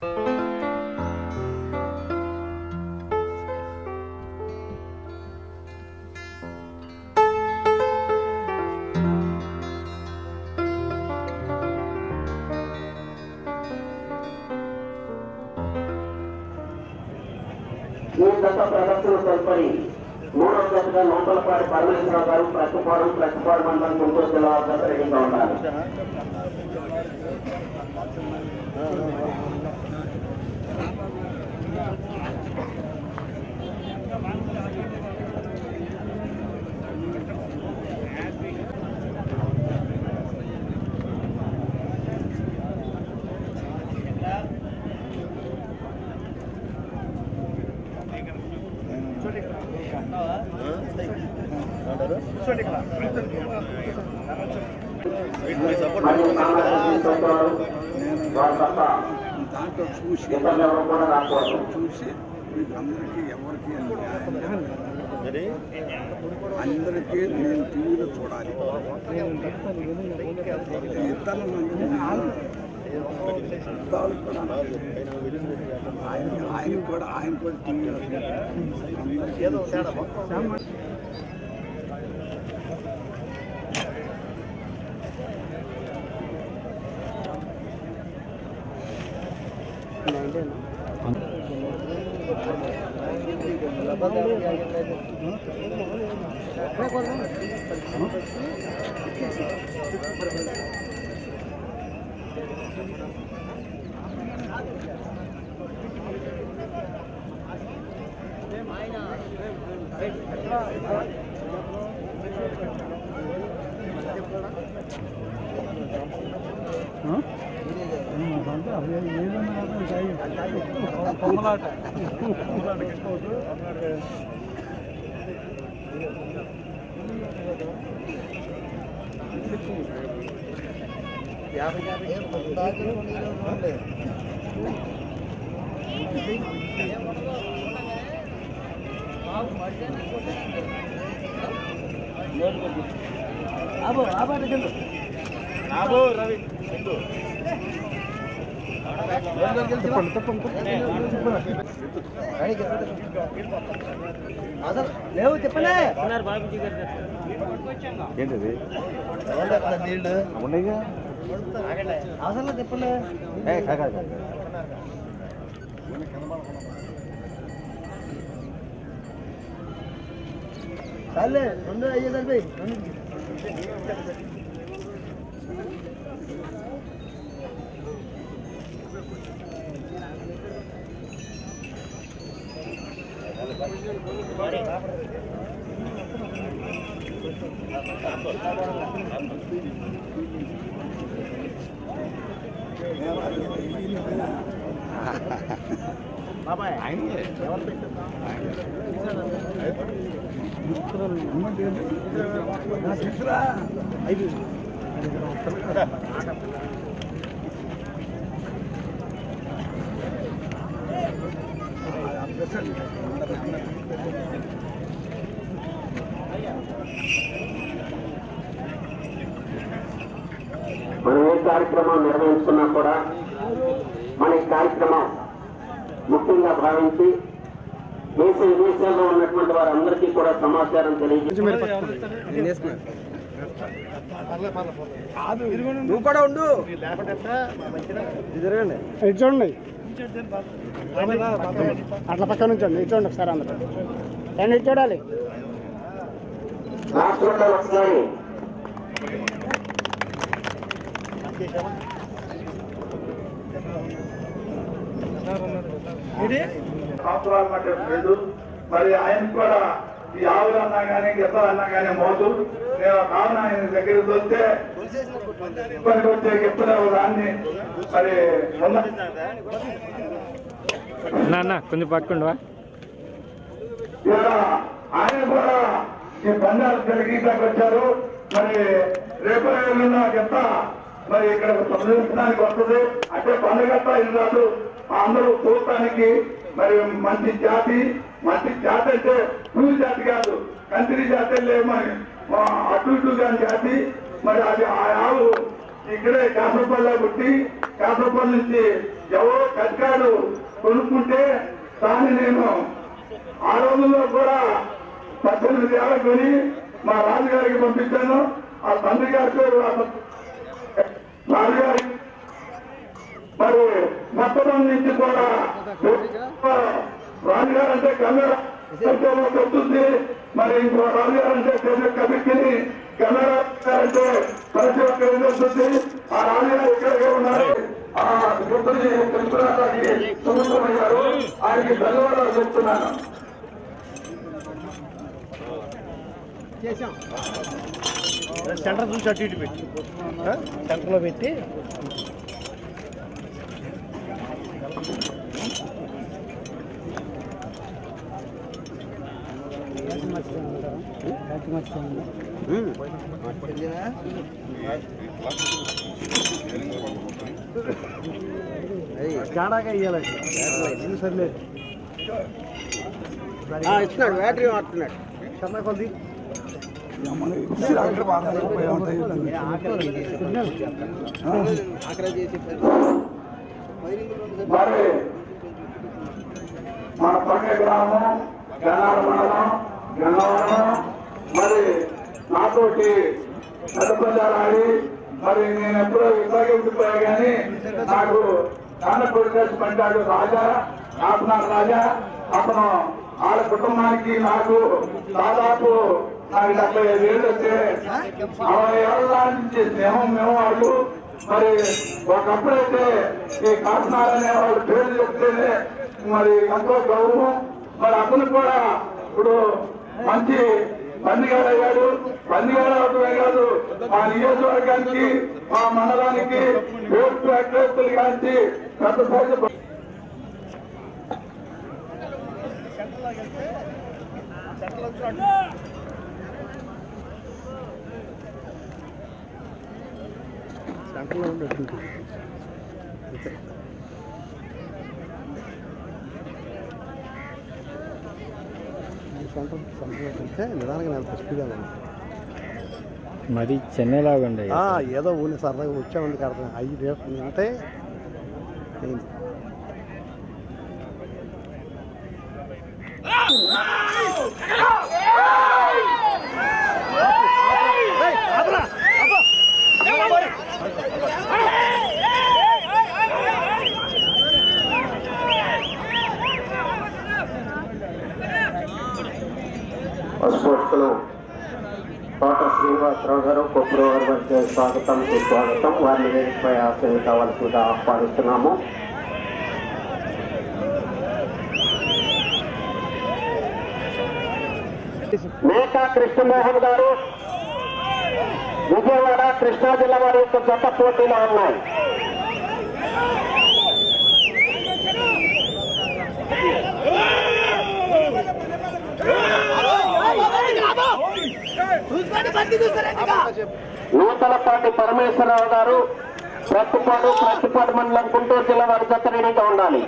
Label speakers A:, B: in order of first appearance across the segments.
A: ఈ గత ప్రదర్శన తదుపరి మూడవ జతగా నూతలపాటి పరమేశ్వరరావు గారు ప్రతిపాడు మండలం గుంటూరు జిల్లా వద్ద రెడీగా ఉన్నారు.
B: దాంట్లో చూసి మీకు అందరికీ ఎవరికి అందరికీ నేను టీవీలో చూడాలి. ఇతరులు ఆయన కూడా టీవీలో
C: లేవు చెప్పలే
B: ఏంటది
C: నీళ్ళు
B: ఉన్నాయిగా
C: అవసరం చెప్పలే చాలే రెండు అయ్యేసరిపోయి
A: మనం ఏ కార్యక్రమం నిర్వహించుకున్నా కూడా మన ఈ కార్యక్రమం ముఖ్యంగా భావించి దేశ విదేశాల్లో ఉన్నటువంటి వారందరికీ కూడా సమాచారం
C: నువ్వు కూడా ఉండు చూడండి అట్లా పక్క నుంచి చూడండి ఒకసారి అందరూ దాన్ని చూడాలి
D: సంవత్సరాల మధ్య లేదు. మరి ఆయన కూడా ఈ ఆవులు అన్నా కానీ గిత్తలు అన్నా కానీ మోదు నేను కావున ఆయన దగ్గరికి వస్తే ఇప్పటికి వచ్చే గిత్తలు దాన్ని మరి
C: కొంచెం పక్కండి
D: ఆయన కూడా ఈ పందాలు జరిగేదానికి వచ్చారు. మరి రేపు ఎల్లుండా గిత్త మరి ఇక్కడ సందర్శనానికి వస్తుంది. అంటే పండుగ ఇల్లు అందరూ చూడటానికి మరి మంచి జాతి అంటే పూల జాతి కాదు, కంత్రి జాతి లేమని అటు ఇటు కాని జాతి. మరి అది ఆ ఆవు ఇక్కడే కాసరపల్లిలో పుట్టి కాసరపల్లి నుంచి ఎవరో కట్కాడ గారు కొనుక్కుంటే దాన్ని నేను ఆ రోజుల్లో కూడా 18 ఏళ్ళ కొని మా రాజుగారికి పంపించాను. ఆ తండ్రి గారి పేరు రాజుగారి మరి మొత్తం నుంచి కూడా రాజుగారు అంటే కెమెరా వస్తుంది, మరి ఇంకో రాజుగారు అంటే కమిటీని కెమెరా అంటే ప్రతి ఒక్కరికి వస్తుంది. ఆ రాజుగారు ఇక్కడికే ఉన్నారు. ఆ సుమృతమయ్యారు, ఆయనకి ధన్యవాదాలు చెప్తున్నాను.
C: సెంటర్ నుంచి అటు ఇటు పెట్టి సెంటర్లో పెట్టి జాడాగా ఇవ్వాలండి. సర్లేదు ఇచ్చినాడు, బ్యాటరీ వాడుతున్నాడు. సమ్మాయి కొద్ది
D: మరి మన పక్క గ్రామం గన్నాడ మండలం గన్నవరం మరి నాతోటి పెద్దపల్లాలు ఆడి మరి నేను ఎప్పుడో ఇలాగే ఉండిపోయా కానీ నాకు కానపూడి కలిసి పడ్డాడు రాజా కాపునాడు రాజా. అతను వాళ్ళ కుటుంబానికి నాకు దాదాపు నాకు 75 ఏళ్ళు వస్తే 60 ఏళ్ళ నుంచి స్నేహం మేము వాళ్ళు. మరి ఒకప్పుడైతే ఈ కాపునాడు అనే వాళ్ళు పేరు చెప్తేనే మరి ఎంతో గౌరవం. మరి అతను కూడా ఇప్పుడు మంచి బందిగాడు అయ్యాడు. బందిగాడు అవటమే కాదు, మా నియోజకవర్గానికి మా మండలానికి ఓటు అభ్యర్థులు కాంచి పెద్ద సైజు
C: సెంటర్లో ఉండదు. సెంటర్లో వెళ్తే నిదానంగా నేను స్పీడ్గా
E: మరి చెన్నై లాగా ఉండే
C: ఏదో ఊళ్ళో సరదాగా వచ్చామండి కదా 5 రేపు అంటే
A: పశుపోషకులు తోట శ్రీనివాసరావు గారు కొప్పురావు గారు వచ్చే స్వాగతం సుస్వాగతం. వారిని వేదికపై ఆశయం కావాల్సిందిగా ఆహ్వానిస్తున్నాము. మేకా కృష్ణమోహన్ గారు విజయవాడ కృష్ణా జిల్లా వారి యొక్క జత పోటీలో ఉన్నాయి. నూతలపాటి పరమేశ్వరరావు గారు ప్రత్తిపాడు మండలం గుంటూరు జిల్లా వారి జత రెడీగా ఉండాలి.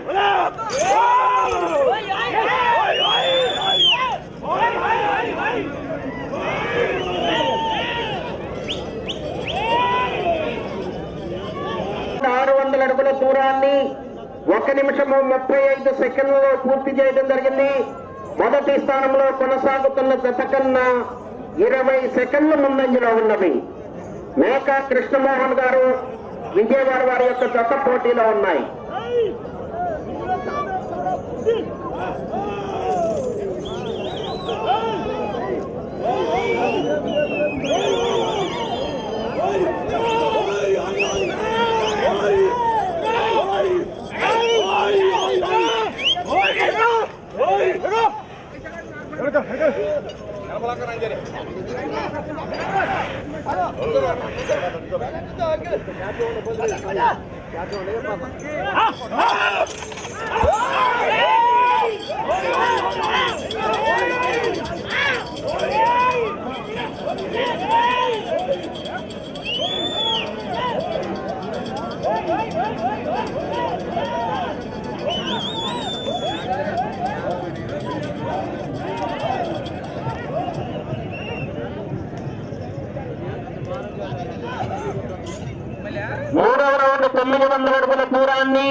A: అడుగుల దూరాన్ని 1 నిమిషము 35 సెకండ్లలో పూర్తి చేయడం జరిగింది. మొదటి స్థానంలో కొనసాగుతున్న జత కన్నా 20 సెకండ్ల ముందంజలో ఉన్నవి. మేకా కృష్ణమోహన్ గారు విజయవాడ వారి యొక్క జత పోటీలో ఉన్నాయి. మూడవ రౌండ్ 900 అడుగుల దూరాన్ని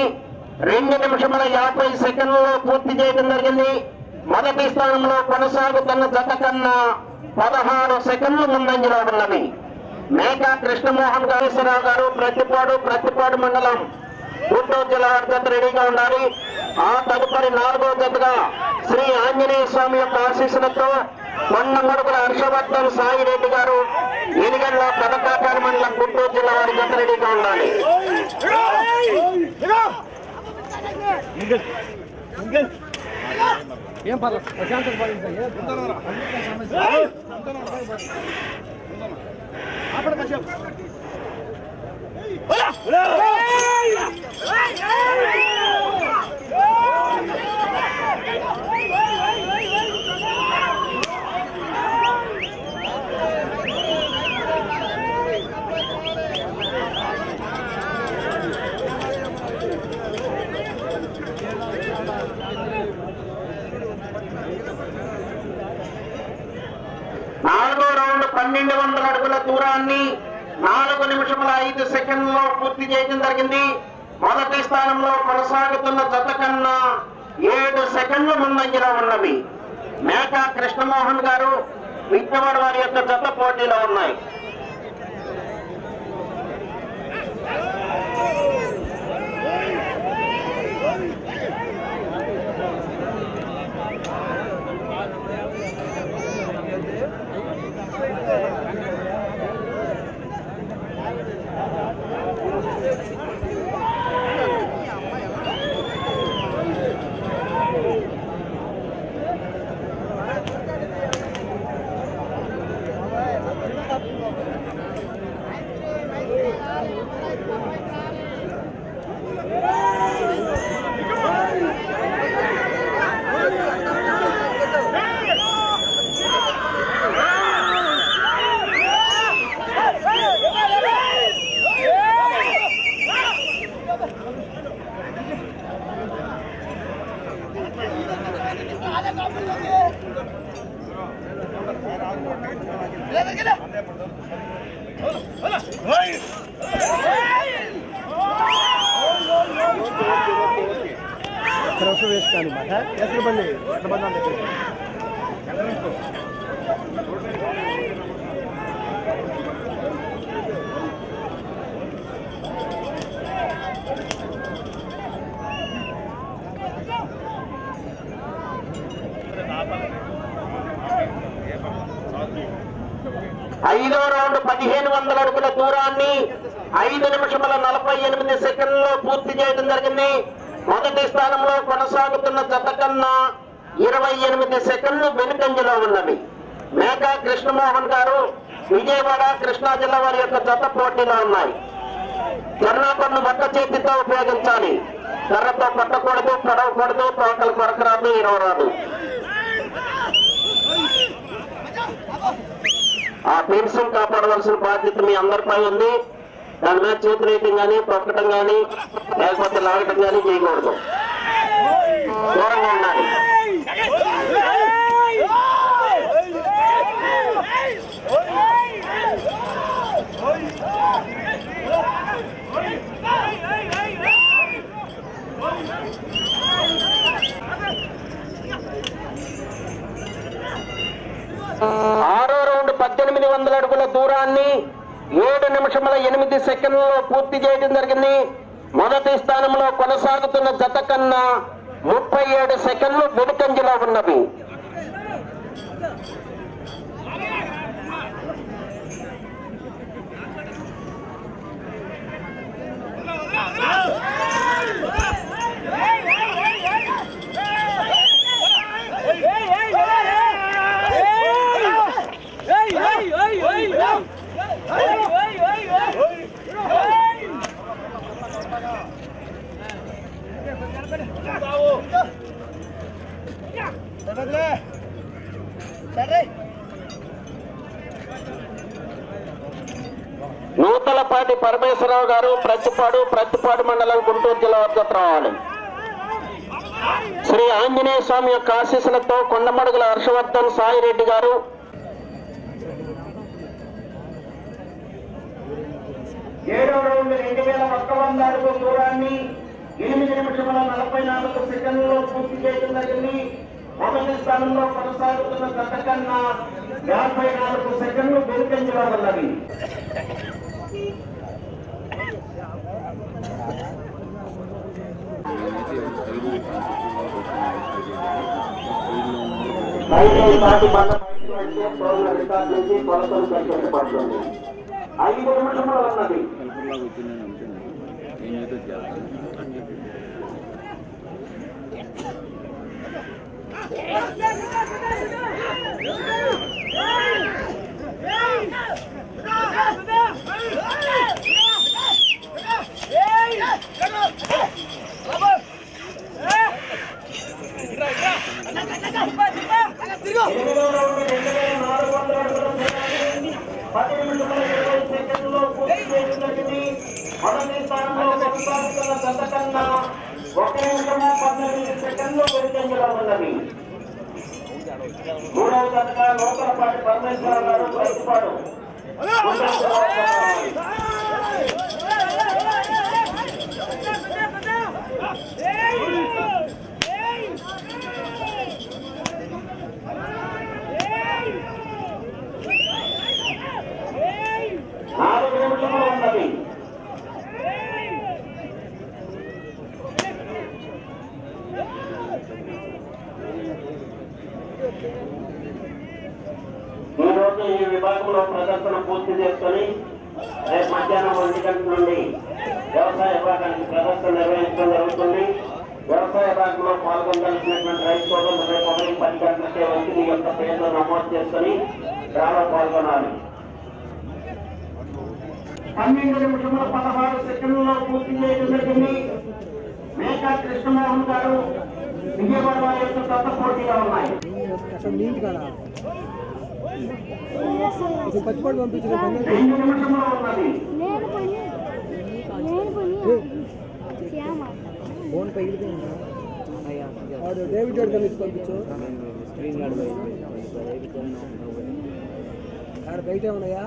A: 2 నిమిషముల 50 సెకండ్లలో పూర్తి చేయడం జరిగింది. మొదటి స్థానంలో కొనసాగుతున్న జత కన్నా 16 సెకండ్లు ముందంజలో ఉన్నవి. మేకా కృష్ణమోహన్ గారేశ్వరరావు గారు ప్రతిపాడు మండలం గుంటూరు జిల్లా జత రెడీగా ఉండాలి. ఆ తదుపరి 4వ జతగా శ్రీ ఆంజనేయ స్వామి యొక్క ఆశీస్సులతో కొండమడుగుల హర్షవర్ధన్ సాయిరెడ్డి గారు ఎనిగండ్ల పెదకాకాని మండలం గుంటూరు జిల్లా వారి జత రెడీగా ఉండాలి.
C: ఏం పర్లేదు ప్రశాంతం
A: నాలుగో రౌండ్ 1200 అడుగుల దూరాన్ని 4 నిమిషముల 5 సెకండ్లలో పూర్తి చేయడం జరిగింది. మొదటి స్థానంలో కొనసాగుతున్న జత కన్నా 7 సెకండ్లు ముందంజలో ఉన్నవి. మేకా కృష్ణమోహన్ గారు విజయవాడ వారి యొక్క జత పోటీలో ఉన్నాయి.
C: వేసుకాని మాట ఎసరు బండి ఎట్లా బండి
A: ఐదో రౌండ్ 1500 అడుగుల దూరాన్ని 5 నిమిషముల 48 సెకండ్లలో పూర్తి చేయడం జరిగింది. మొదటి స్థానంలో కొనసాగుతున్న జత కన్నా 28 సెకండ్లు వెనుకంజలో ఉన్నవి. మేకా కృష్ణమోహన్ గారు విజయవాడ కృష్ణా జిల్లా వారి యొక్క జత పోటీలో ఉన్నాయి. జర్నాపన్ను బట్ట చేతితో ఉపయోగించాలి. కర్రతో కొట్టకూడదు, పడవకూడదు, తోకలు కొరకరాదు, ఇరవరాదు. ఆ టీమ్స్ను కాపాడవలసిన బాధ్యత మీ అందరిపై ఉంది. దాని మీద చేతి రేటింగ్ కానీ తొక్కటం కానీ లేకపోతే లాగటం కానీ చేయకూడదు. దూరంగా ఉండాలి. ఆరో రౌండ్ 1800 అడుగుల దూరాన్ని 7 నిమిషముల 8 సెకండ్లలో పూర్తి చేయడం జరిగింది. మొదటి స్థానంలో కొనసాగుతున్న జత కన్నా 37 సెకండ్లు వెనుకంజలో ఉన్నవి. నూతలపాటి పరమేశ్వరరావు గారు ప్రతిపాడు మండలం గుంటూరు జిల్లా వద్ద రావాలి. శ్రీ ఆంజనేయ స్వామి యొక్క ఆశీస్సులతో కొండమడుగుల హర్షవర్ధన్ సాయిరెడ్డి గారు ఏడో రౌండ్ 2100 అడుగుల దూరాన్ని 8 నిమిషముల 44 సెకండ్లలో పూర్తి చేయడం జరిగింది. మొదటి స్థానంలో కొనసాగుతున్న జత కన్నా 54 సెకండ్లు వెనుకంజలో ఉన్నది. నుంచి కొలతలు కల్పించబడుతుంది. 5 నిమిషములు ఉన్నది. మొదటి స్థానంలో కొనసాగుతున్న జత కన్నా 1 నిమిషము 19 సెకండ్లు వెనుకంజలో ఉన్నది. మూడవ జతగా నూతలపాటి పరమేశ్వరరావు గారు ప్రతిపాడు. నాలుగు నిమిషములు ఉన్నది. ఈ రోజు ఈ విభాగంలో ప్రదర్శన పూర్తి చేసుకుని రేపు మధ్యాహ్నం 1 గంటల నుండి వ్యవసాయ విభాగానికి ప్రదర్శన నిర్వహించడం జరుగుతుంది. వ్యవసాయ విభాగంలో పాల్గొనాల్సినటువంటి రైతు సోదరులు రేపు 10 గంటలకే వచ్చి మీ యొక్క పేర్లు నమోదు చేసుకుని డ్రాలో పాల్గొనాలి. 12 నిమిషముల 16 సెకండ్లలో పూర్తి చేయడం జరిగింది. మేకా కృష్ణమోహన్ గారు విజయవాడ వారి యొక్క కొత్త పోటీగా ఉన్నాయి. 2 నిమిషంలో ఉన్నది.
E: ఫోన్ పగిలిపోయిందా డేవిడ్ గారు పంపించు స్క్రీన్ గార్డ్ బయట ఉన్నాయా?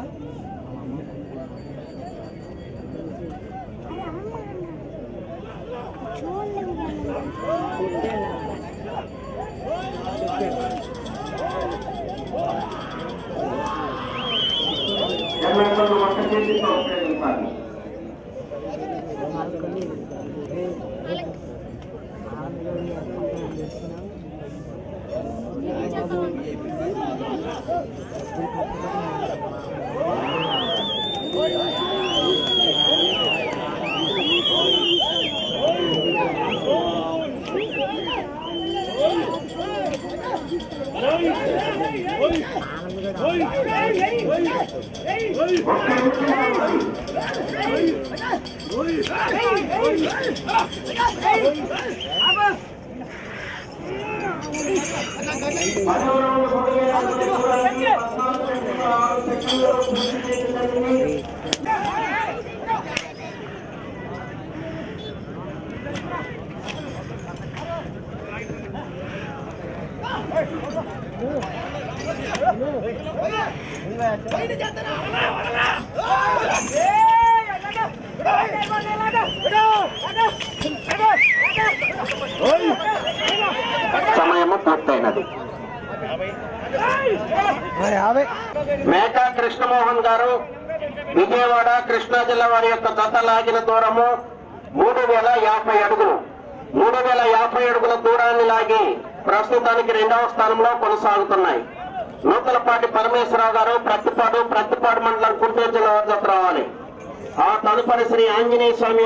A: సమయము పూర్తయినది. మేకా కృష్ణమోహన్ గారు విజయవాడ కృష్ణా జిల్లా వారి యొక్క జత లాగిన దూరము 3050 అడుగులు. 3050 అడుగుల దూరాన్ని లాగి ప్రస్తుతానికి 2వ స్థానంలో కొనసాగుతున్నాయి. నూతలపాటి పరమేశ్వరరావు గారు ప్రత్తిపాడు మండలం గుంటూరు జిల్లా జత రావాలి. ఆ తదుపరి శ్రీ ఆంజనేయ స్వామి